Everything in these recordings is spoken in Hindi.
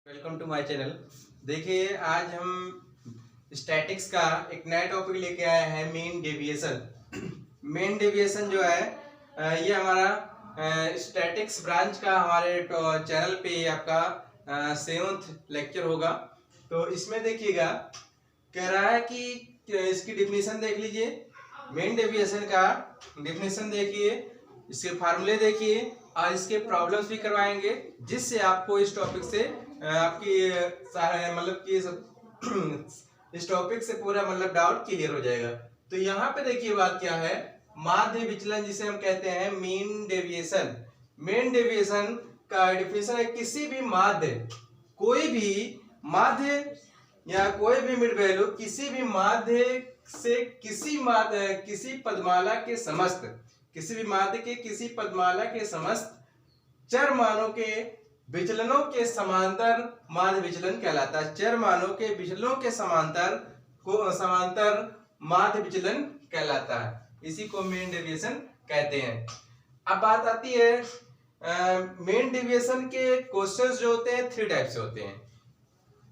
Welcome to my channel. देखिए आज हम स्टैटिक्स का एक नया टॉपिक लेके आए हैं, मेन डेविएशन। मेन डेविएशन जो है ये हमारा स्टैटिक्स ब्रांच का हमारे चैनल पे आपका 7th लेक्चर होगा। तो इसमें देखिएगा कह रहा है कि इसकी डिफिनीशन देख लीजिए। मेन डेविएशन का डिफिनीशन देखिए, इसके फार्मूले देखिए और इसके प्रॉब्लम्स भी करवाएंगे, जिससे आपको इस टॉपिक से आपकी मतलब कि इस टॉपिक से पूरा मतलब डाउट क्लियर हो जाएगा। तो यहाँ पे देखिए बात क्या है, माध्य विचलन जिसे हम कहते हैं मीन डेविएशन। मेन डेविएशन का डिफिनेशन है किसी भी माध्य, कोई भी माध्य या कोई भी मिड वैल्यू किसी भी माध्य से किसी पदमाला के समस्त, किसी भी माध्य के किसी पदमाला के समस्त चर मानों के विचलनों के समांतर माध्य विचलन कहलाता है। चर मानों के विचलनों के समांतर माध्य विचलन कहलाता है। इसी को मेन डेविएशन कहते हैं। अब बात आती है मेन डेविएशन के क्वेश्चंस जो होते हैं 3 टाइप से होते हैं।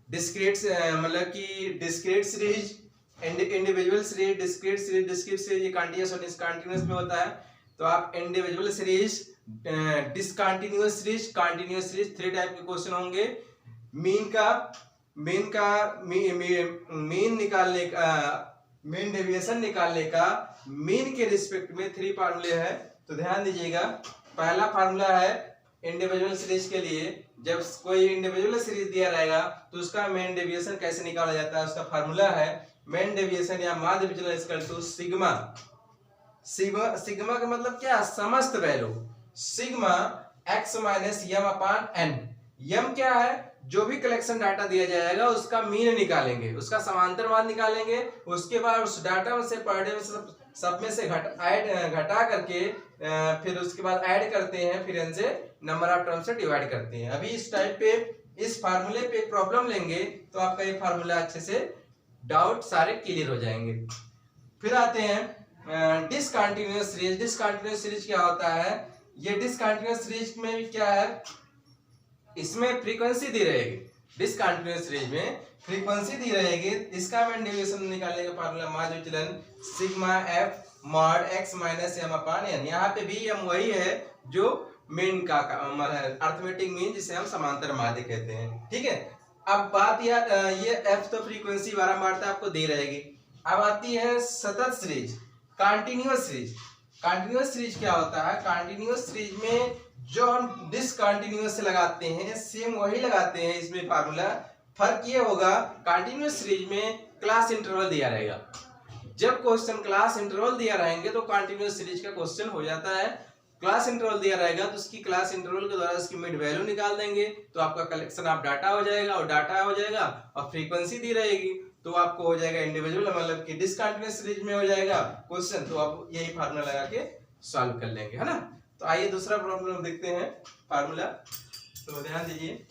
डिस्क्रीट मतलब कि discrete series, individual series, discrete series ये कंटीन्यूअस में होता है। तो आप individual series, discontinuous series, continuous series 3 type के क्वेश्चन होंगे। मीन डेविएशन निकालने का मीन के रिस्पेक्ट में 3 फार्मूले हैं। तो ध्यान दीजिएगा। पहला फार्मूला है इंडिविजुअल सीरीज के लिए, जब कोई इंडिविजुअल सीरीज दिया रहेगा तो उसका मेन डेविएशन कैसे निकाला जाता है, उसका फार्मूला है मेन डेविएशन या माध्य विचलन इक्वल टू सिग्मा। सिग्मा का मतलब क्या, समस्त वैल्यू सिग्मा x माइनस यम अपान एन। यम क्या है, जो भी कलेक्शन डाटा दिया जाएगा उसका मीन निकालेंगे, उसका समांतर मान निकालेंगे। उसके बाद उस डाटा में से पर डे में सब में से घटा करके फिर उसके बाद ऐड करते हैं, फिर इनसे नंबर ऑफ टर्म से डिवाइड करते हैं। अभी इस टाइप पे इस फार्मूले पे प्रॉब्लम लेंगे तो आपका ये फार्मूला अच्छे से डाउट सारे क्लियर हो जाएंगे। फिर आते हैं डिसकंटिन्यूअस सीरीज। डिसकंटिन्यूअस सीरीज क्या होता है, ये डिसकंटिन्यूअस सीरीज में भी क्या है, इसमें फ्रीक्वेंसी दी रहेगी। डिसकंटिन्यूअस सीरीज में फ्रीक्वेंसी दी रहेगी। इसका मेन डेविएशन निकालने का फार्मूला माध्य विचलन sigma F mod x minus M upon N. यहाँ पे भी एम वही है जो मीन का अर्थमेटिक मीन, जिसे हम समांतर माध्य कहते हैं। ठीक है। अब बात ये एफ तो फ्रीक्वेंसी बारंबारता आपको दी रहेगी। अब आती है सतत series, continuous series. Continuous series क्या होता है, कंटीन्यूअस सीरीज में जो हम डिसकंटीन्यूअस से लगाते हैं सेम वही लगाते हैं इसमें फार्मूला। फर्क ये होगा, कंटीन्यूअस सीरीज में क्लास इंटरवल दिया रहेगा। जब क्वेश्चन क्लास इंटरवल दिया रहेंगे तो कंटीन्यूअस सीरीज का क्वेश्चन हो जाता है। क्लास इंटरवल दिया रहेगा तो उसकी क्लास इंटरवल के द्वारा उसकी मिड वैल्यू निकाल देंगे, तो आपका कलेक्शन ऑफ डाटा हो जाएगा। और डाटा हो जाएगा और फ्रीक्वेंसी दी रहेगी तो आपको हो जाएगा इंडिविजुअल मतलब कि डिसकंटीन्यूअस सीरीज में हो जाएगा क्वेश्चन। तो आप यही फार्मूला लगा के सॉल्व कर लेंगे, है ना। तो आइए दूसरा प्रॉब्लम देखते हैं फार्मूला। तो ध्यान दीजिए,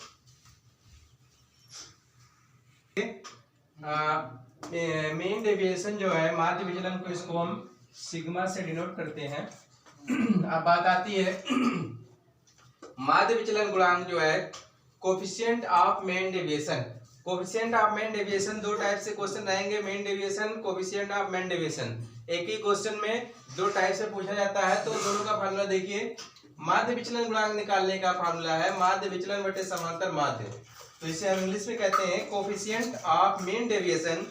मेन डेविएशन जो है माध्य विचलन को, इसको हम सिग्मा से डिनोट करते हैं। अब बात आती है माध्य विचलन गुणांक जो है coefficient of mean deviation. Coefficient of mean deviation 2 type से क्वेश्चन रहेंगे। Main deviation, coefficient of mean deviation, एक ही क्वेश्चन में 2 टाइप से पूछा जाता है। तो दोनों का फार्मूला देखिए। माध्य विचलन गुणांक निकालने का फार्मूला है माध्य विचलन बटे समांतर माध्य। तो इसे हम इंग्लिश में कहते हैं coefficient of mean deviation.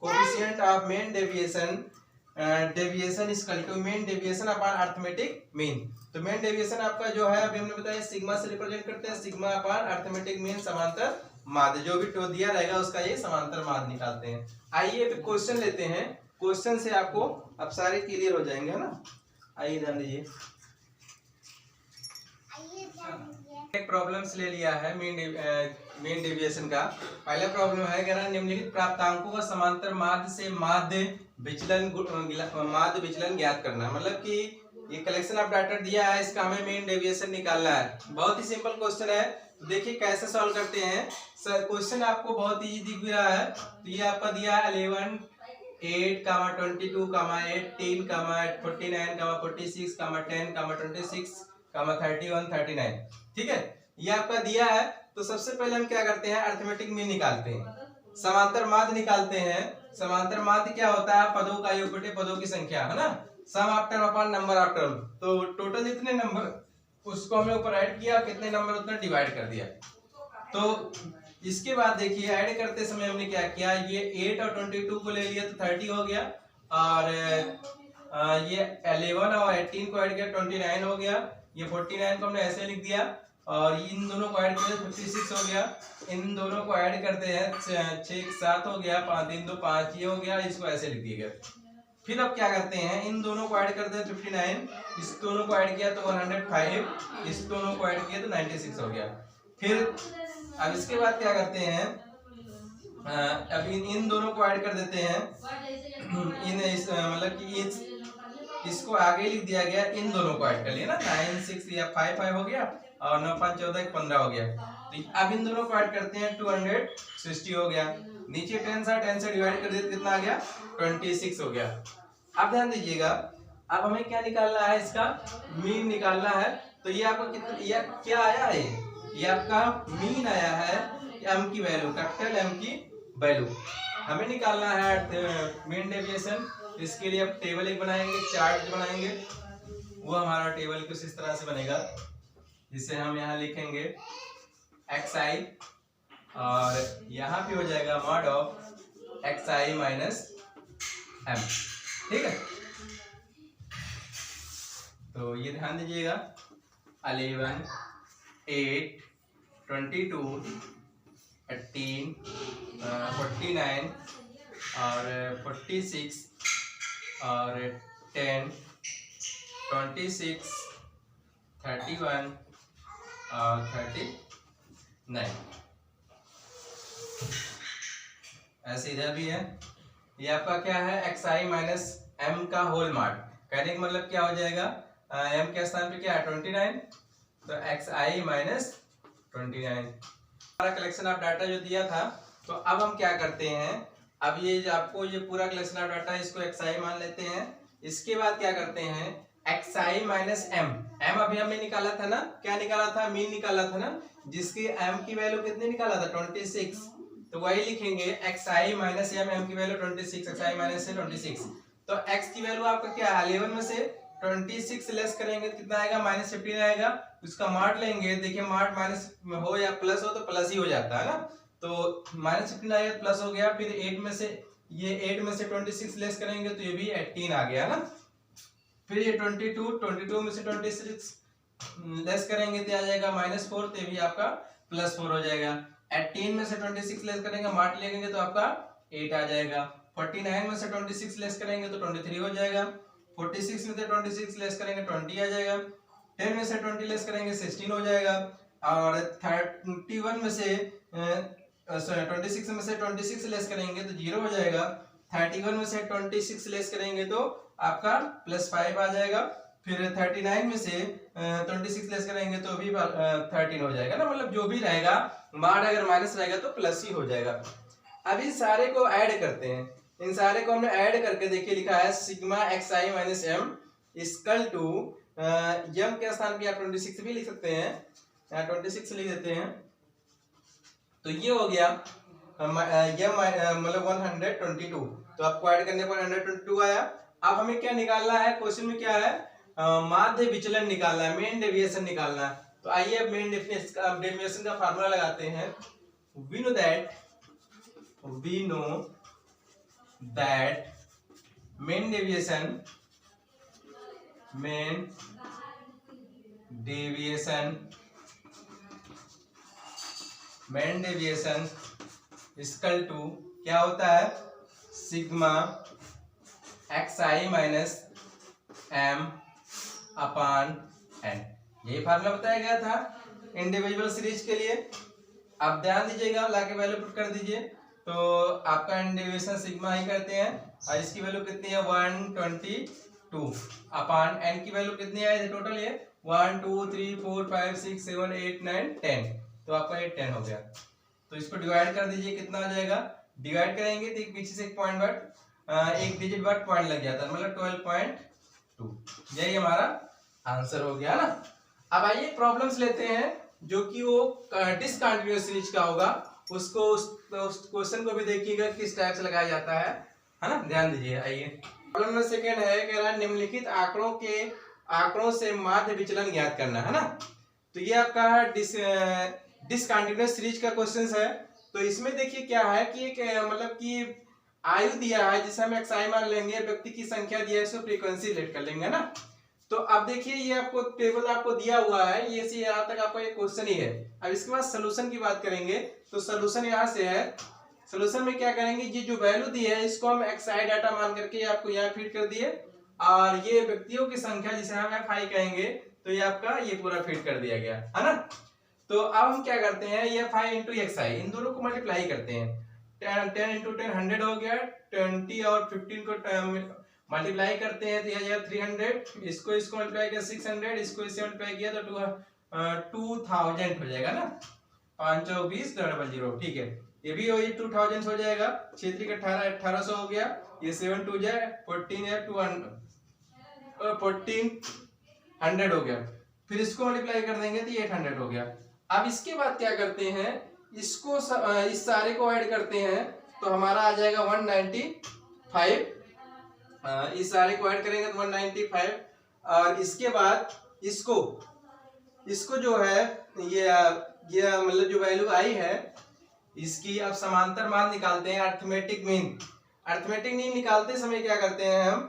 Coefficient of mean deviation, deviation is equal to mean deviation upon arithmetic mean. तो मेन डेविएशन आपका जो है अभी हमने बताया सिग्मा से रिप्रेजेंट करते हैं, सिग्मा अपॉन अरिथमेटिक मीन समांतर माध्य। जो भी टो दिया रहेगा उसका ये समांतर माध्य निकालते हैं। आइए फिर क्वेश्चन लेते हैं। क्वेश्चन से आपको अब सारे क्लियर हो जाएंगे, है ना। आइए ध्यान दीजिए, एक प्रॉब्लम्स ले लिया है मेन डेविएशन का। पहला प्रॉब्लम है कि निम्नलिखित प्राप्तांकों का समांतर माध्य से माध्य विचलन ज्ञात करना। मतलब कि ये कलेक्शन ऑफ डाटा दिया है, इसका हमें मेन डेविएशन निकालना है। बहुत ही सिंपल क्वेश्चन है। तो देखिए कैसे सॉल्व करते हैं। सर क्वेश्चन आपको बहुत इजी दिख रहा है। तो ये आपका दिया है 11 8 22 18 49 46 10 26 31 39। ठीक है, ये आपका दिया है। तो सबसे पहले हम क्या करते हैं, अरिथमेटिक मीन निकालते हैं, समांतर माध्य निकालते हैं। समांतर माध्य क्या होता है, पदों का योग बटे पदों की संख्या, है ना, sum of term upon number of term. तो टोटल जितने नंबर उसको हमने ऊपर ऐड किया, कितने नंबर उतना डिवाइड कर दिया। तो इसके बाद देखिए ऐड करते समय हमने क्या किया, ये 8 और 22 को ले लिया तो 30 हो गया, और ये 11 और 18 को ऐड किया 29 हो गया, ये 49 को हमने ऐसे लिख दिया, और इन दोनों को ऐड किया 56 हो गया। इन दोनों को ऐड करते हैं 6 7 हो गया, 5 3 2 5 ये हो गया, इसको ऐसे लिख दिया गया। फिर अब क्या करते हैं, इन दोनों को ऐड करते हैं 59, इस दोनों को ऐड किया तो 105, इस दोनों को ऐड किया तो 96 हो गया। फिर अब इसके बाद क्या करते हैं, अब इन दोनों को ऐड कर देते हैं, मतलब कि इसको आगे लिख दिया गया, इन दोनों को ऐड कर लिया ना, 9 6 या 5 5 हो गया, और 9 5 14 15 हो गया। तो अब इन दोनों को ऐड करते हैं 260 हो गया, नीचे 10 से डिवाइड कर दिया, कितना आ गया 26 हो गया। अब ध्यान दीजिएगा, अब हमें क्या निकालना है, इसका मीन निकालना है। तो ये आपको कितना, ये क्या आया है, ये आपका मीन आया है, एम की वैल्यू, कैपिटल एम की वैल्यू हमें निकालना है, मीन डेविएशन। इसके लिए अब टेबल एक बनाएंगे, चार्ट बनाएंगे, वो हमारा टेबल कुछ इस तरह से बनेगा, जिसे हम यहाँ लिखेंगे xi, और यहाँ पे हो जाएगा mod of xi minus m, ठीक है। तो ये ध्यान दीजिएगा, 11 8 22 18 49 और 46 और 10 26 31 और 39, ऐसे इधर भी है। ये आपका क्या है, xi माइनस m का होल मार्ट। कहने का मतलब क्या हो जाएगा, m के स्थान पे क्या है 29, तो xi माइनस 29 हमारा कलेक्शन ऑफ डाटा जो दिया था। तो अब हम क्या करते हैं, अब ये जो आपको ये पूरा कलेक्शन ऑफ डाटा, इसको xi मान लेते हैं। इसके बाद क्या करते हैं, xi माइनस m अभी हमने निकाला था ना, क्या निकाला था, मीन निकाला था ना, जिसकी m की वैल्यू कितनी निकाला था 26, तो वही लिखेंगे xi माइनस m की वैल्यू 26, xi माइनस 26। तो x की वैल्यू आपका क्या है, 11 में से 26 लेस करेंगे तो कितना आएगा, -15 आएगा। उसका मार्ट लेंगे, देखिए मार्ट माइनस हो या प्लस हो तो प्लस ही हो जाता है ना, तो -15 आएगा, प्लस हो गया। फिर 8 में से 26 लेस करेंगे तो ये भी 18 आ गया ना। फिर ये 22 में से 26 लेस करेंगे तो आ जाएगा -4, तो ये भी आपका +4 हो जाएगा। 18 में से 26 लेस करेंगे, मार्ट लेंगे तो आपका 8 आ जाएगा। 49 में से 26 लेस करेंगे तो 23 हो जाएगा। 46 में से 26 लेस करेंगे 20 आ जाएगा। 10 में से 20 लेस करेंगे 16 हो जाएगा। और 31 में से 26 में से 26 लेस करेंगे तो 0 हो जाएगा। 31 में से 26 लेस करेंगे तो आपका +5 आ जाएगा। फिर 39 में से 26 लेस करेंगे तो भी 13 हो जाएगा ना, मतलब जो भी रहेगा मार्ट अगर माइनस रहेगा तो प्लस ही हो जाएगा। अभी सारे को ऐड करते हैं, इन सारे को हमने ऐड करके देखिए लिखा है sigma xi minus m equal to m के स्थान पे आप 26 भी लिख सकते हैं, यहाँ 26 लिख देते हैं। तो ये हो गया मतलब 122, तो आपको ऐड करने पर 122 आया। अब हमें क्या निकालना है, क्वेश्चन में क्या है, माध्य विचलन निकालना है, मेन डेविएशन निकालना है। तो आइए अब मेन डेविएशन का फार्मूला लगाते हैं। we know that mean deviation equal to क्या होता है, sigma xi minus m upon n। यही फार्मूला बताया गया था इंडिविजुअल सीरीज के लिए। आप ध्यान दीजिएगा, लाके वैल्यू पुट कर दीजिए। तो आपका इंडिविजुअल सिग्मा ही करते हैं, और इसकी वैल्यू कितनी है 122 अपॉन n की वैल्यू कितनी है टोटल, ये 1 2 3 4 5 6 7 8 9 10, तो आपका ये 10 हो गया। तो इसको डिवाइड कर दीजिए, कितना हो जाएगा, डिवाइड करेंगे तो एक पीछे से एक पॉइंट बाद एक डिजिट बाद पॉइंट लग जाता है, मतलब 12.2। यही हमारा आंसर हो गया ना। अब आइए प्रॉब्लम्स लेते हैं। जो कि वो डिसकंटिन्यूअस सीरीज का होगा, उसको उस क्वेश्चन को भी देखिएगा किस टाइप से लगाया जाता है ना, ध्यान दीजिए। आइए प्रॉब्लम नंबर सेकंड है, कह रहा है निम्नलिखित आंकड़ों से माध्य विचलन ज्ञात करना है ना। तो ये आपका डिसकंटिन्यूअस सीरीज का क्वेश्चन है। तो इसमें देखिए क्या है कि एक मतलब कि आयु दिया है जिसे हम xi मान लेंगे, व्यक्ति की संख्या दिया है, इसको फ्रीक्वेंसी लेट कर लेंगे ना। तो अब देखिए ये आपको टेबल आपको दिया हुआ है, ये से यहाँ तक आपका एक क्वेश्चन ही है। अब इसके बाद सॉल्यूशन की बात करेंगे। तो सॉल्यूशन यहाँ से है, सॉल्यूशन में क्या करेंगे, ये जो वैल्यू दी है इसको हम xi डाटा मान करके आपको यहाँ फीड कर दिए, और ये व्यक्तियों की संख्या जिसे हम fi कहेंगे, तो ये आपका ये पूरा फीड कर दिया गया है ना। तो अब हम क्या करते हैं, ये fi इंटू xi इन दोनों को मल्टीप्लाई करते हैं। 10 इंटू 10 100 हो गया, 20 और 15 को मल्टीप्लाई करते हैं तो यह जाएगा 300, इसको मल्टीप्लाई किया 600, इसको इससे मल्टीप्लाई किया तो 2000 हो जाएगा ना, 520 ठीक है। ये भी वही 2000 हो जाएगा, 6 का 18 1800 हो गया, ये 7 2 जाए 14 है 1400 हो गया। फिर इसको मल्टीप्लाई कर देंगे तो 800 हो गया। अब इसके बाद क्या करते हैं, इसको इस सारे को ऐड करते हैं तो हमारा आ जाएगा 195। इस सारे को ऐड करेंगे तो 195, और इसके बाद इसको जो है ये मतलब जो वैल्यू आई है इसकी अब समांतर मान निकालते हैं, अर्थमेटिक मीन निकालते समय क्या करते हैं हम,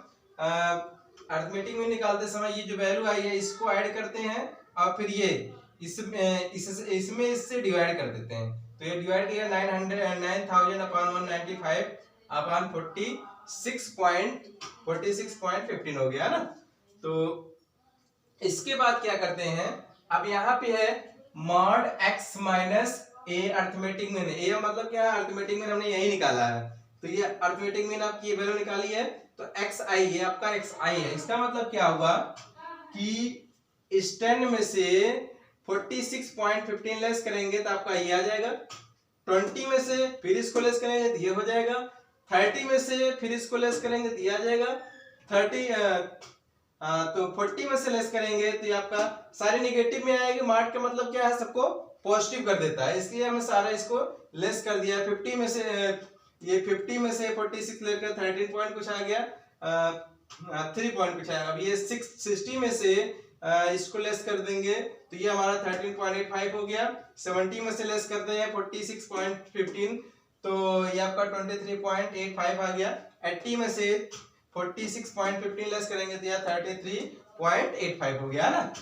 अर्थमेटिक मीन निकालते समय ये जो वैल्यू आई है इसको ऐड करते हैं, और फिर ये इसमें इससे डिवाइड कर देते हैं। तो ये डिवाइड किया 9000 अपॉन 195 अपॉन 46.15 हो गया ना। तो इसके बाद क्या करते हैं, अब यहाँ पे है मॉड x माइनस ए अर्थमेटिक मीन। ए मतलब क्या है, अर्थमेटिक मीन हमने यही निकाला है। तो ये अर्थमेटिक मीन आपकी ये वैल्यू निकाली है, तो xi ये आपका xi है। इसका मतलब क्या हुआ कि इस 10 में से 46.15 लेस करेंगे तो आपका ये आ जाएगा, 20 में से फिर इसको लेस करेंगे तो ये हो जाएगा, 30 में से फिर इसको लेस करेंगे तो ये आ जाएगा 30, तो 40 में से लेस करेंगे तो ये आपका सारे नेगेटिव में आएगी। मार्क का मतलब क्या है, सबको पॉजिटिव कर देता है, इसलिए हमने सारा इसको लेस कर दिया। 50 में से ये 50 में से 46 लेकर 13 पॉइंट कुछ आ गया, 3 पॉइंट कुछ आएगा। अब ये 60 में से इसको लेस कर देंगे तो ये हमारा 13.85 हो गया। 70 में से लेस करते हैं 46.15 तो ये आपका 23.85 आ गया। 80 में से 46.15 लेस करेंगे तो यह 33.85 हो गया ना।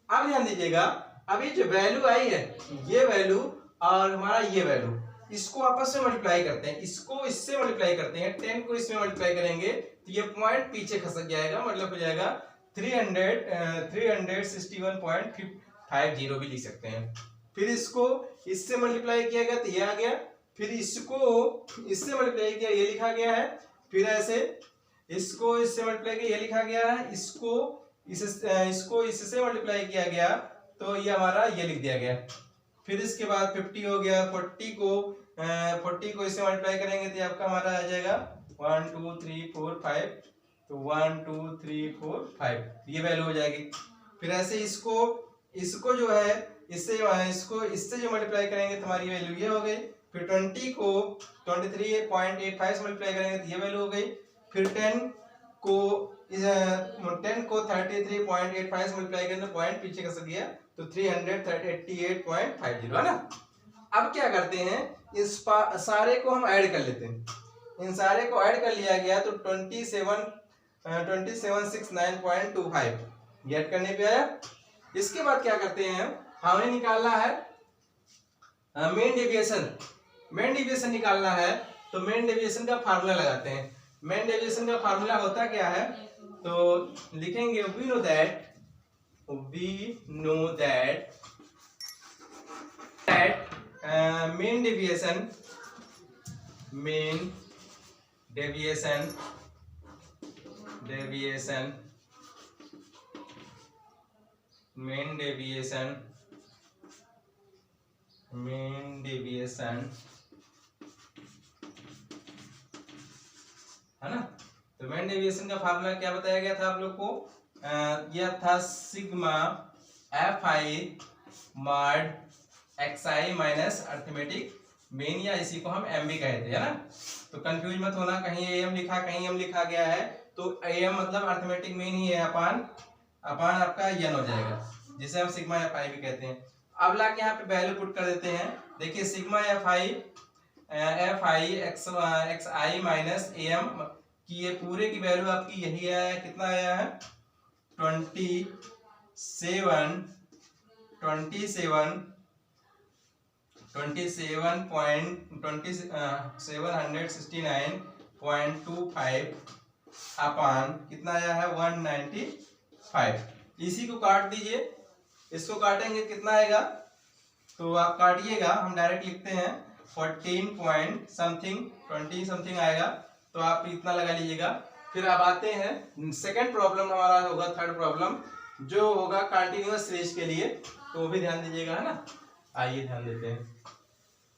अब ध्यान दीजिएगा, अभी जो वैल्यू आई है ये वैल्यू और हमारा ये वैल्यू, इसको आपस में मल्टीप्लाई करते हैं, इसको इससे मल्टीप्लाई करते हैं, 10 को इसमें मल्टीप्लाई करेंगे तो ये पॉइंट पीछे खसक जाएगा, मतलब हो जाएगा 361.50 भी लिख सकते हैं। फिर इसको इससे मल्टीप्लाई किया गया तो ये आ गया, फिर इसको इससे मल्टीप्लाई किया ये लिखा गया है, फिर ऐसे इसको इससे मल्टीप्लाई किया ये लिखा गया है, इसको इससे मल्टीप्लाई किया गया तो ये हमारा ये लिख दिया गया। फिर इसके बाद 50 हो गया, 40 को इससे मल्टीप्लाई करेंगे तो आपका हमारा आ जाएगा 1 2 3 4 5, तो 1 2 3 4 5 ये वैल्यू हो जाएगी। फिर ऐसे इसको जो है इससे जो मल्टीप्लाई करेंगे तो हमारी वैल्यू ये हो गई। फिर 20 को 23.85 से मल्टीप्लाई करेंगे तो ये वैल्यू हो गई। फिर 10 को 33.85 से मल्टीप्लाई करेंगे तो पॉइंट पीछे खसक गया तो 388.50 है ना। अब क्या करते हैं, इस सारे को हम ऐड कर लेते हैं, इन सारे को ऐड कर लिया गया तो 27669.25 ऐड करने पे आया। इसके बाद क्या करते हैं, हमें निकालना है मेन डेविएशन निकालना है। तो मेन डेविएशन का फार्मूला लगाते हैं। मेन डेविएशन का फार्मूला होता क्या है, तो लिखेंगे we know that mean deviation है ना। तो मेन डेविएशन का फार्मूला क्या बताया गया था आप लोग को, यह था sigma FI mod xi minus arithmetic mean, या इसी को हम एम भी कहते हैं ना। तो कंफ्यूज मत होना, कहीं एम लिखा कहीं एम लिखा गया है, तो एम मतलब अर्थमेटिक मीन ही है, अपान आपका एन हो जाएगा, जिसे हम सिग्मा एफ आई भी कहते हैं। अब लाके यहाँ पे वैल्यू पुट कर देते हैं। देखिए sigma F I X I minus A M की ये पूरे की वैल्यू आपकी यही है, कितना आया है 2769.25 अपान कितना आया है 195। इसी को काट दीजिए, इसको काटेंगे कितना आएगा, तो आप काटिएगा, हम डायरेक्ट लिखते हैं 14 पॉइंट समथिंग 20 समथिंग आएगा, तो आप इतना लगा लीजिएगा। फिर अब आते हैं सेकंड प्रॉब्लम, हमारा होगा थर्ड प्रॉब्लम, जो होगा कंटिन्यूअस सीरीज के लिए, तो वो भी ध्यान दीजिएगा, है ना। आइए ध्यान देते हैं।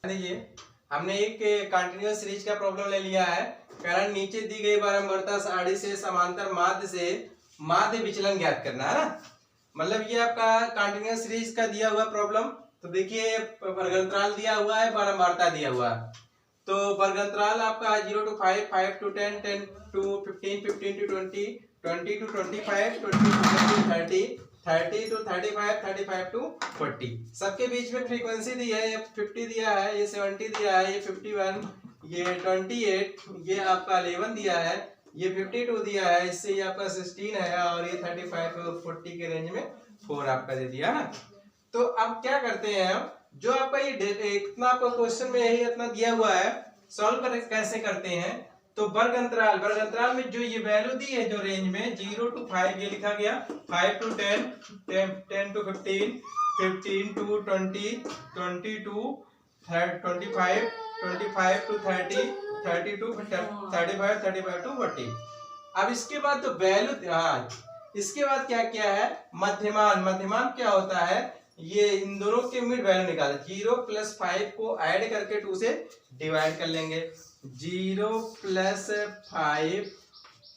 देखिए हमने एक कंटिन्यूअस सीरीज का प्रॉब्लम ले लिया है। कारण नीचे दी गई बारंबारता सारणी से समांतर माध्य से माध्य विचलन ज्ञात करना है ना। मतलब ये आपका कंटिन्यूअस सीरीज का दिया हुआ प्रॉब्लम। तो देखिए वर्गांतराल दिया हुआ है, बारंबारता दिया हुआ है। तो वर्गांतराल आपका 0 to 5, 5 to 10, 10 to 15, 15 to 20, 20 to 25, 20 to 30, 30 to 35, 35 to 40। सबके बीच में फ्रीक्वेंसी दी है, ये 50 दिया है, ये 70 दिया है, ये 51, ये 28, ये आपका 11 दिया है, ये 52 दिया है, इससे ये आपका 16 है, और ये 35 to 40 के रेंज में 4 आपका दे दिया है। तो अब क्या करते हैं हम, जो आपका ये इतना आपका क्वेश्चन में यही इतना दिया हुआ है, सॉल्व कैसे करते हैं। तो वर्गांतराल में जो ये वैल्यू दी है, जो रेंज में 0 to 5 ये लिखा गया, 5 to 10, 10 to 15, 15 to 20, 20 to 25, 25 to 30, 30 to 35, 35 to 40। अब इसके बाद तो वैल्यू, हाँ इसके बाद क्या क्या है, मध्यमान क्या होता है, ये इन दोनों के मिड वैल्यू निकाले, 0 + 5 को ऐड करके 2 से डिवाइड कर लेंगे, 0 + 5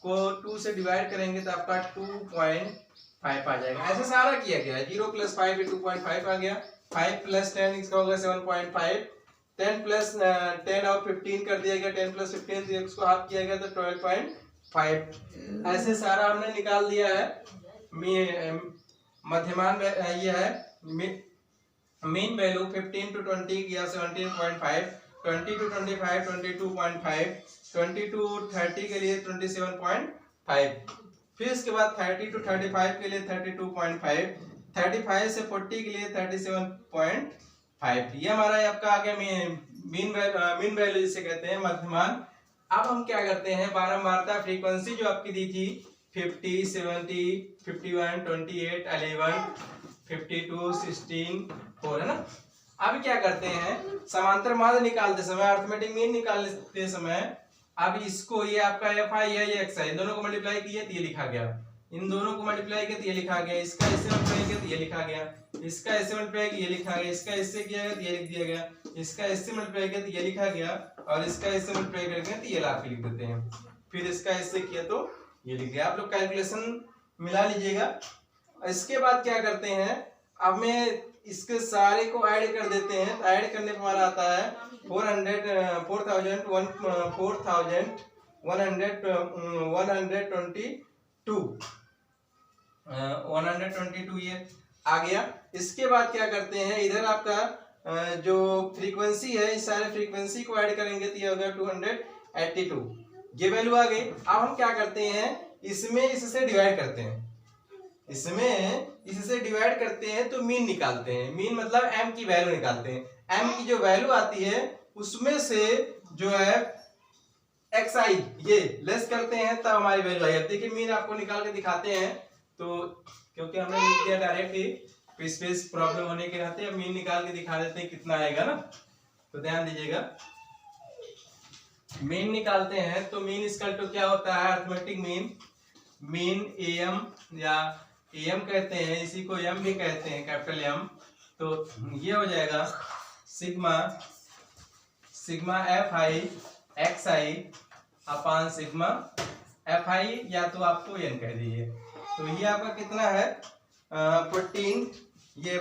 को 2 से डिवाइड करेंगे तो आपका 2.5 आ जाएगा। ऐसे सारा किया गया है, 0 + 5 ये 2.5 आ गया, 5 + 10 इसका होगा 7.5, 10 + 10 और 15 कर दिया गया, 10 + 15 तो इसको हाफ किया गया तो 12.5। ऐसे सारा हमने निकाल दिया है। मध्यमान ये है, मीन वैल्यू 15 to 20 किया 17.5, 20 to 25 22.5, 20 to 30 के लिए 27.5, फिर इसके बाद 30 to 35 के लिए 32.5, 35 से 40 के लिए 37.5। ये हमारा आपका आ गया मीन वैल्यू जिसे कहते हैं मध्यमान। अब हम क्या करते हैं, बारंबारता फ्रीक्वेंसी जो आपकी दी थी 50, 70, 51, 28, 11, 52, 16, 4 है ना। अब क्या करते हैं, समांतर माध्य निकालते समय, अर्थमेटिक मीन निकालते समय, अब इसको, ये आपका एफ आई है, ये एक्स आई, दोनों को मल्टीप्लाई किए तो ये लिखा गया, इन दोनों को मल्टीप्लाई किया तो ये लिखा गया, इसका इससे मल्टीप्लाई किया तो ये लिखा गया, इसका इससे मल्टीप्लाई किया ये लिखा गया, इसका इससे किया गया तो ये लिख दिया गया, इसका इससे मल्टीप्लाई किया तो ये लिखा गया, और इसका इससे मल्टीप्लाई करके तो ये ला के लिख देते हैं, फिर इसका इससे किया तो ये लिख दिया। आप लोग कैलकुलेशन मिला लीजिएगा। इसके बाद क्या करते हैं, अब मैं इसके सारे को ऐड कर देते हैं, तो ऐड करने पर हमारा आता है 122 ये आ गया। इसके बाद क्या करते हैं, इधर आपका जो फ्रीक्वेंसी है, इस सारे फ्रीक्वेंसी को ऐड करेंगे तो ये होगा 282, ये वैल्यू आ गई। अब हम क्या करते हैं, इसमें इससे डिवाइड करते हैं, इससे डिवाइड करते हैं तो मीन निकालते हैं। मीन मतलब m की वैल्यू निकालते हैं। m की जो वैल्यू आती है उसमें से जो है xi ये लेस करते हैं तब हमारी वैल्यू आई। अब देखिए मीन आपको निकाल के दिखाते हैं, तो क्योंकि हमने लिख दिया डायरेक्ट ही, स्पेस प्रॉब्लम होने के नाते अब मीन निकाल के दिखा देते हैं कितना आएगा ना। तो ध्यान दीजिएगा, मीन निकालते हैं तो मीन इक्वल टू क्या होता है, अर्थमेटिक मीन एम या एम कहते हैं, इसी को एम भी कहते हैं, कैपिटल एम। तो ये हो जाएगा sigma F I X I upon sigma F आई, या तो आपको एन कह दीजिए। तो ये आपका कितना है 14, ये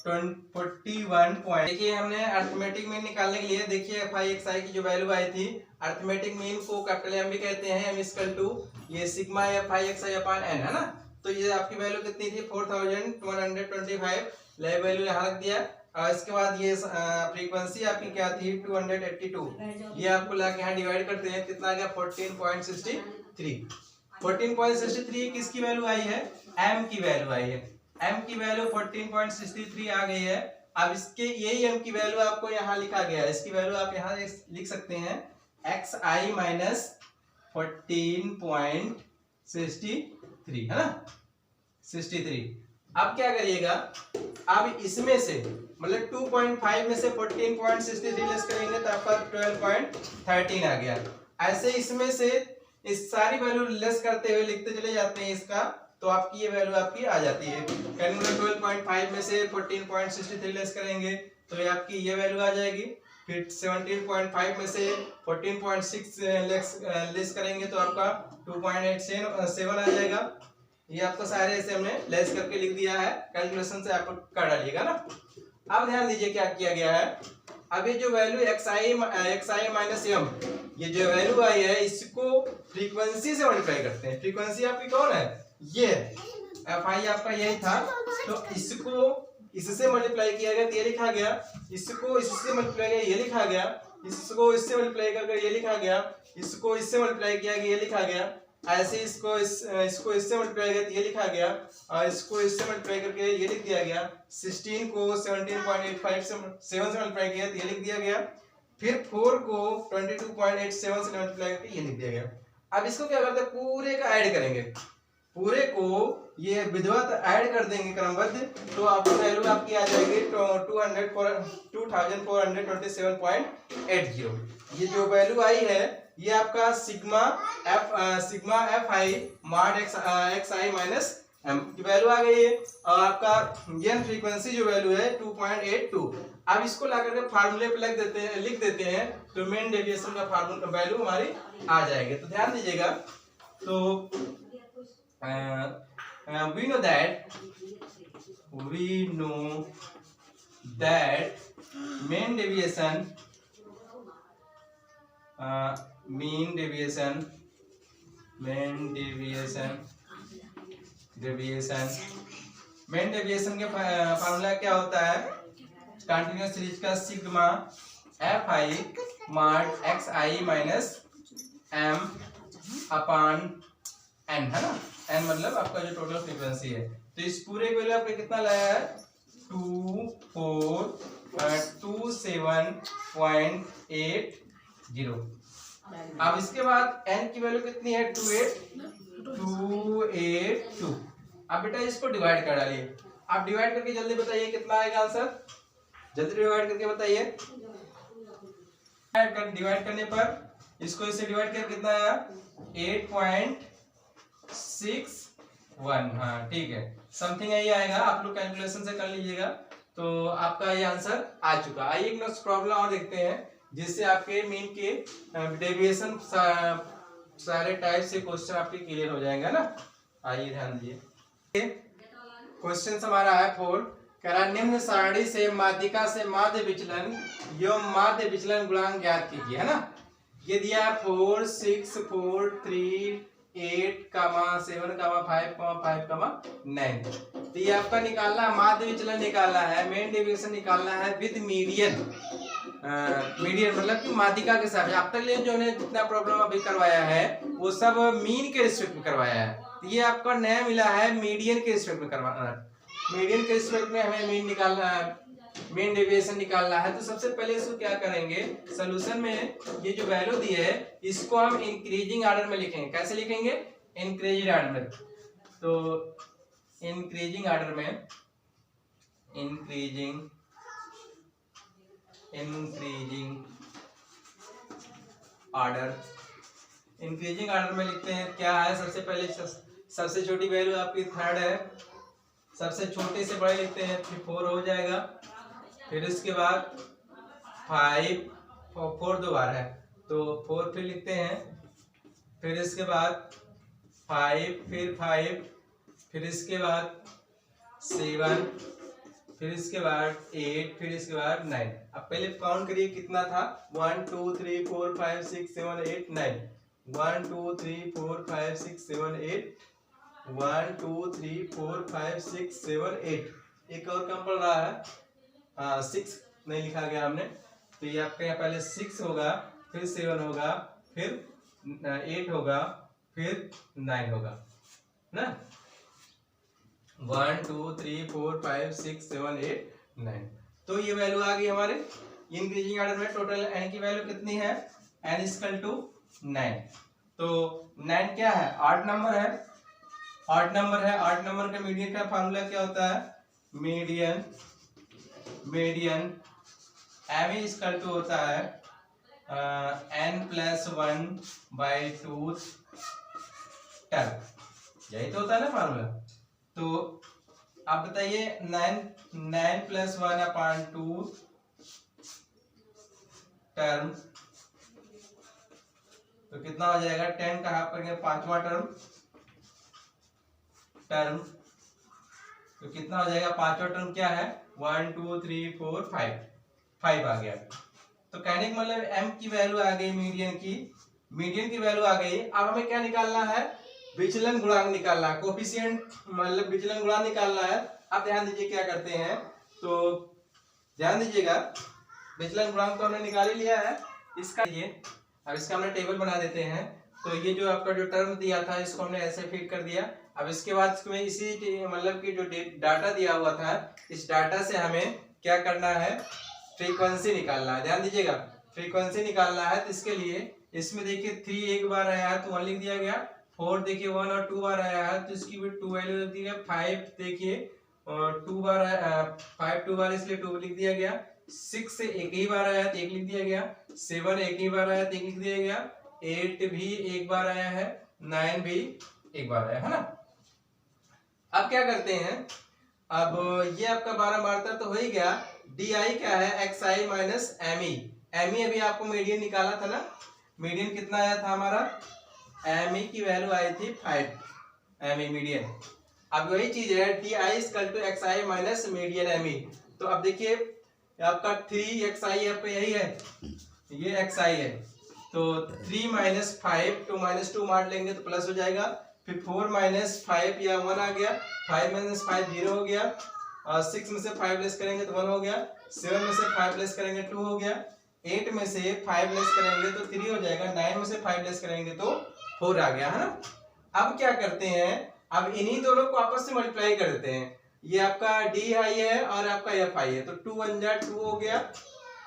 41 पॉइंट। देखिए हमने अर्थमेटिक मीन निकालने के लिए देखिए एफ आई एक्स आई की जो वैल्यू आई थी, अर्थमेटिक मीन को कैपिटल एम भी कहते हैं, एम इक्वल टू ये sigma F I X I upon N, है ना। तो ये आपकी वैल्यू कितनी थी 4125, लाइव वैल्यू यहाँ रख दिया। और इसके बाद ये फ्रीक्वेंसी आपकी क्या थी 282, ये आपको लाके यहाँ डिवाइड करते हैं, कितना आ गया 14.63। 14.63 किसकी वैल्यू आई है, एम की वैल्यू आई है, m की वैल्यू 14.63 आ गई है। अब इसके यही m की वैल्यू आपको यहाँ लिखा गया है, इसकी वैल्यू आप यहाँ लिख सकते हैं xi माइनस 14.63, है ना 63। अब क्या करिएगा, अब इसमें से मतलब 2.5 में से 14.63 लेस करेंगे तो आपका 12.13 आ गया। ऐसे इसमें से इस सारी वैल्यू लेस करते हुए लिखते चले जाते हैं इसका, तो आपकी ये वैल्यू आपकी आ जाती है। 12.5 में से 14.63 लेस करेंगे तो ये आपकी ये वैल्यू आ जाएगी। फिर 17.5 में से 14.6 लेस करेंगे तो आपका 2.87 आ जाएगा। ये आपको सारे ऐसे हमने लेस करके लिख दिया है, कैलकुलेशन से आप कर डालिएगा ना। अब ध्यान दीजिए क्या किया गया है, अब ये जो वैल्यू xi माइनस m, ये जो वैल्यू आई है इसको फ्रीक्वेंसी से मल्टीप्लाई करते हैं। फ्रीक्वेंसी आपकी कौन है, ये एफ आई आपका यही था, तो इसको इससे मल्टीप्लाई किया गया तो ये लिखा गया, इसको इससे मल्टीप्लाई किया ये लिखा गया, इसको इससे मल्टीप्लाई करके ये लिखा गया, इसको इससे मल्टीप्लाई किया गया ये लिखा गया, ऐसे इसको इससे मल्टीप्लाई किया ये लिखा गया, और इसको इससे मल्टीप्लाई करके ये लिख दिया गया। 16 को 17.85 से 7 से मल्टीप्लाई किया तो ये लिख दिया गया। फिर 4 को 22.87 से मल्टीप्लाई करके ये लिख दिया गया। अब इसको क्या करते हैं, पूरे का ऐड करेंगे, पूरे को ये विधिवत ऐड कर देंगे क्रमबद्ध, तो आपकी वैल्यू आपकी आ जाएगी 2427.80। ये जो वैल्यू आई है ये आपका sigma F I mod X I minus M की वैल्यू आ गई है। और आपका गेन फ्रीक्वेंसी जो वैल्यू है 2.82। अब इसको ला करके फार्मूले पे लिख देते हैं तो मेन डेविएशन का फार्मूला वैल्यू हमारी आ जाएगी। तो ध्यान दीजिएगा, तो we know that mean deviation के फार्मूला क्या होता है, कंटिन्यूअस सीरीज का sigma F I mod X I minus M upon N, है ना। एन मतलब आपका जो टोटल फ्रीक्वेंसी है। तो इस पूरे के वैल्यू आपने कितना लाया है 2427.80। अब इसके बाद एन की वैल्यू कितनी है 282। अब बेटा इसको डिवाइड कर डालिए। आप डिवाइड करके जल्दी बताइए कितना आएगा आंसर, जल्दी डिवाइड करके बताइए। डिवाइड करने पर इसको इससे डिवाइड करके कितना आया 8.61। हाँ ठीक है, समथिंग यही आएगा, आप लोग कैलकुलेशन से कर लीजिएगा। तो आपका ये आंसर आ चुका। आइए एक नेक्स्ट प्रॉब्लम और देखते हैं जिससे आपके मीन के डेविएशन सारे टाइप से क्वेश्चन आपके क्लियर हो जाएंगे ना। आइए ध्यान दीजिए, क्वेश्चन हमारा है 4, कह रहा निम्न सारणी से माध्यिका से माध्य विचलन एवं माध्य विचलन गुणांक ज्ञात कीजिए, है ना। ये दिया 4 6 4 3 8, 7, 5, 5, 9। तो ये आपका निकालना है, माध्य विचलन निकालना है, मेन डेविएशन निकालना है विद मीडियन। मीडियन मतलब कि माध्यिका के साथ। अब तक जो ने जितना प्रॉब्लम अभी करवाया है वो सब मीन के रिस्पेक्ट में करवाया है। तो ये आपका नया मिला है मीडियन के रिस्पेक्ट में करवाना है। मीडियन के रिस्पेक्ट में हमें मीन निकालना है, मेन डेविएशन निकालना है। तो सबसे पहले इसको क्या करेंगे, सोल्यूशन में ये जो वैल्यू दी है इसको हम इंक्रीजिंग ऑर्डर में लिखेंगे। कैसे लिखेंगे, इंक्रीजिंग ऑर्डर में। तो इंक्रीजिंग ऑर्डर में, इंक्रीजिंग ऑर्डर में लिखते हैं। क्या है, सबसे पहले सबसे छोटी वैल्यू आपकी 3rd है, सबसे छोटे से बड़े लिखते हैं, फिर 4 हो जाएगा। फिर इसके बाद 5, 4 2 बार है तो 4 फिर लिखते हैं। फिर इसके बाद 5, फिर 5, फिर इसके बाद 7, फिर इसके बाद 8, फिर इसके बाद 9। अब पहले काउंट करिए कितना था, 1 2 3 4 5 6 7 8 9। 1 2 3 4 5 6 7 8, 1 2 3 4 5 6 7 8। एक और कम पड़ रहा है, 6 नहीं लिखा गया हमने, तो ये आपका यहाँ पहले 6 होगा, फिर 7 होगा, फिर 8 होगा, फिर 9 होगा ना। 1 2 3 4 5 6 7 8 9। तो ये वैल्यू आ गई हमारे इंक्रीजिंग ऑर्डर में। टोटल n की वैल्यू कितनी है, n इक्वल टू 9। तो 9 क्या है, ऑड नंबर है, ऑड नंबर है। ऑड नंबर का मीडियन का फार्मूला क्या होता है, मीडियन m इक्वल टू होता है n+1/2 टर्म, यही तो होता है ना फार्मूला। तो आप बताइए 9+1/2 टर्म, तो कितना हो जाएगा, 10 का हाफ करेंगे 5वां टर्म, तो कितना हो जाएगा, 5वां टर्म क्या है, 1 2 3 4 5 आ गया। तो कहने का मतलब m की वैल्यू आ गई, मीडियन की वैल्यू आ गई। अब हमें क्या निकालना है, विचलन गुणांक निकालना है, कोफिशिएंट मतलब विचलन गुणांक निकालना है। अब ध्यान दीजिए क्या करते हैं, तो ध्यान दीजिएगा, विचलन गुणांक तो हमने निकाल ही लिया है, इसका ये अब इसका हमने टेबल बना देते हैं। तो ये जो आपका जो टर्म दिया था इसको हमने ऐसे फिट कर दिया। अब इसके बाद इसमें इसी मतलब कि जो डाटा दिया हुआ था, इस डाटा से हमें क्या करना है, फ्रीक्वेंसी निकालना है। ध्यान दीजिएगा, फ्रीक्वेंसी निकालना है, तो इसके लिए इसमें देखिए 3 एक बार आया है तो 1 लिख दिया गया, 4 देखिए 1 और 2 बार आया है तो इसकी भी 2 वैल्यू दी है, 5 देखिए 2 बार 5 2 बार इसलिए 2 लिख दिया गया, 6 से एक ही बार आया तो 1 लिख दिया गया, 7 एक ही बार आया तो 1 लिख दिया गया, 8 भी एक बार आया है, 9 भी एक बार आया है ना। अब क्या करते हैं, अब ये आपका 12 मार्तर तो हो ही गया, डी आई क्या है, X I minus M E. M E अभी आपको मीडियन निकाला था ना, मीडियन कितना आया था हमारा, एम ई की वैल्यू आई थी 5, एम ई मीडियन। अब वही चीज है, D I equal to X I minus median M E. तो अब देखिए आपका 3 एक्स आई आपका यही है, ये एक्स आई है, तो 3 - 5 2 - 2 मार लेंगे तो प्लस हो जाएगा, फिर 4 - 5 या 1 आ गया, 5 - 5 0 हो गया, 6 में से 5 लेस करेंगे तो 1 हो गया, 7 में से 5 लेस करेंगे 2 हो गया, 8 में से 5 लेस करेंगे तो 3 हो जाएगा, 9 में से 5 लेस करेंगे तो 4 आ गया, है ना। अब क्या करते हैं, अब इन्हीं दोनों को आपस में मल्टीप्लाई कर देते हैं। ये आपका डी आई है और आपका एफ आई है, तो 2 1 जा 2 हो गया,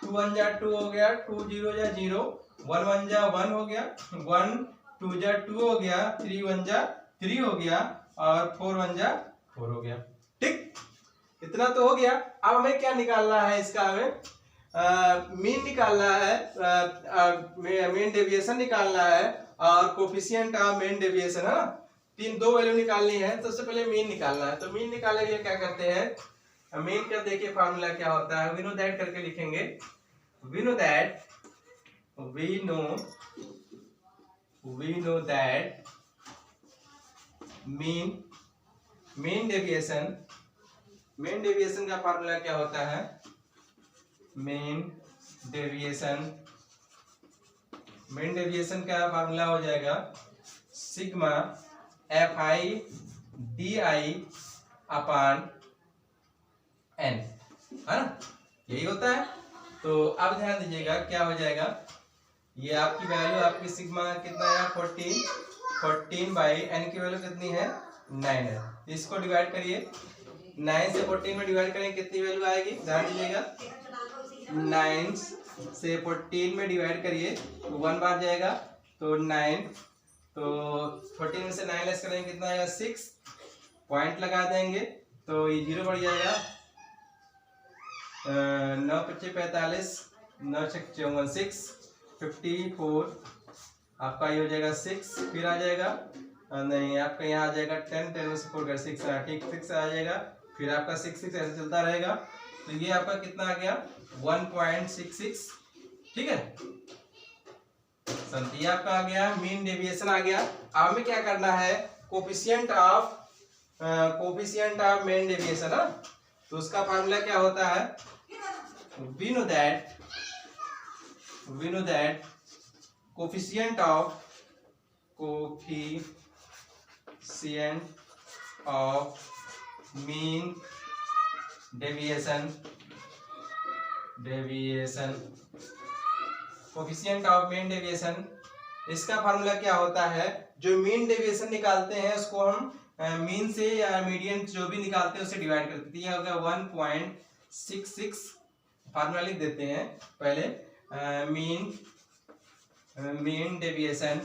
2 1 जा 2 हो गया, 2 0 जा 0, 1 1 जा 1 हो गया, 1 2 जा 2 हो गया, 3 1 जा 3 हो गया और 4 1 जा 4 हो गया। ठीक, इतना तो हो गया। अब हमें क्या निकालना है, इसका हमें मीन निकालना है, मीन डेविएशन निकालना है और कोफिशिएंट ऑफ मीन डेविएशन, है ना। दो वैल्यू निकालनी है, तो सबसे पहले मीन निकालना है। तो मीन निकालने के लिए क्या करते हैं, मीन का देखिए फार्मूला क्या होता है, वी नो दैट करके लिखेंगे, we know that mean deviation का फार्मूला क्या होता है, मीन डेविएशन का फार्मूला हो जाएगा sigma F I D I upon N, है ना, यही होता है। तो अब ध्यान दीजिएगा क्या हो जाएगा, ये आपकी वैल्यू आपकी सिग्मा कितना है 14 बाई एन की वैल्यू कितनी है 9 है, इसको डिवाइड करिए, 9 से 14 में डिवाइड करेंगे कितनी वैल्यू आएगी, ध्यान दीजिएगा, 9 से 14 में डिवाइड करिए तो 1 बार जाएगा, तो 9, तो 14 में से 9 लेस करेंगे कितना आएगा 6, पॉइंट लगा देंगे तो ये 0 बढ़ जाएगा, 9 × 5 = 45, 9 × 6 = 16, 54 आपका ये हो जाएगा 6, फिर आ जाएगा नहीं आपका यहाँ आ जाएगा 10, 10 में से 4 कर 6, ठीक 6 आ जाएगा, फिर आपका 6 6 ऐसे चलता रहेगा, तो ये आपका कितना आ गया 1.66, ठीक है, ये आपका आ गया मीन डेविएशन आ गया। अब हमें क्या करना है, कोफिशिएंट ऑफ मीन डेविएशन, तो उसका फार्मूला क्या होता है, we know that coefficient of mean deviation coefficient of mean deviation, इसका फार्मूला क्या होता है, जो मीन डेविएशन निकालते हैं उसको हम मीन से या मीडियन जो भी निकालते हैं उससे डिवाइड करते हैं। यह होगा 1.66, फार्मूला लिख देते हैं पहले, मीन डेविएशन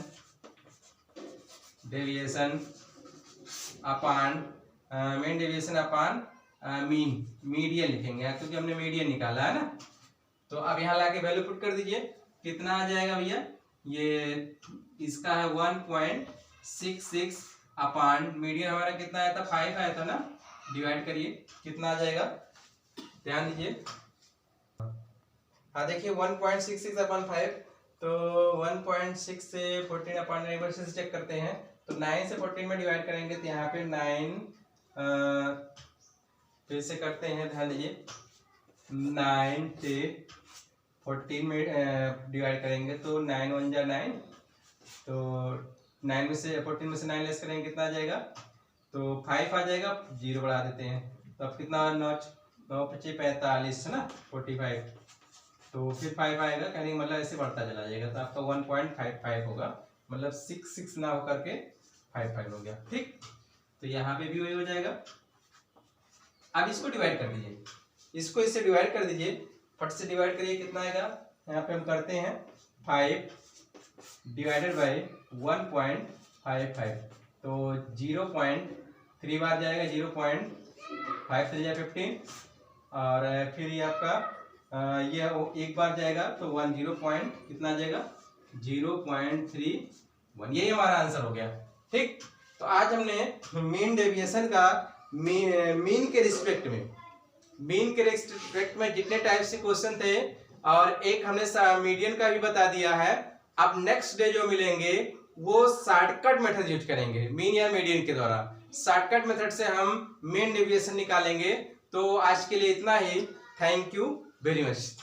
अपान मीडियन लिखेंगे क्योंकि हमने मीडियन निकाला है ना। तो अब यहाँ लाके वैल्यू पुट कर दीजिए, कितना आ जाएगा भैया, ये इसका है 1.66 अपान मीडियन हमारा कितना आया था, 5 आया था ना, डिवाइड करिए कितना आ जाएगा, ध्यान दीजिए। हाँ देखिए 1.66 अपान 5, तो 1.6 से 14 अपान 9 से चेक करते हैं, तो 9 से 14 में डिवाइड करेंगे तो यहाँ पे 9 फिर से करते हैं, ध्यान दीजिए 9 से 14 में डिवाइड करेंगे तो 9 1 जा 9, तो 9 में से 14 में से 9 लेस करेंगे कितना आ जाएगा, तो 5 आ जाएगा, 0 बढ़ा देते हैं, तो अब कितना 9 5 45 है ना 45, तो फिर 5 आएगा, कहने मतलब ऐसे बढ़ता चला जाएगा, तो आपका 1.55 होगा, मतलब 6 ना होकर के 5 हो गया, ठीक। तो यहाँ पे भी वही हो जाएगा। अब इसको डिवाइड कर दीजिए, इसको इससे डिवाइड कर दीजिए, फट से डिवाइड करिए, कितना आएगा, यहाँ पे हम करते हैं 5 डिवाइडेड बाई 1.55, तो 0.3 बार जाएगा, 0.5 से जाए 15, और फिर ये आपका ये एक बार जाएगा तो 10 पॉइंट कितना आ जाएगा, 0.31, यही हमारा आंसर हो गया, ठीक। तो आज हमने मीन डेविएशन का मीन के रिस्पेक्ट में जितने टाइप से क्वेश्चन थे, और एक हमने मीडियन का भी बता दिया है। अब नेक्स्ट डे जो मिलेंगे वो शॉर्टकट मेथड यूज करेंगे, मीन या मीडियन के द्वारा शॉर्टकट मेथड से हम मीन डेविएशन निकालेंगे। तो आज के लिए इतना ही, थैंक यू वेरी मच।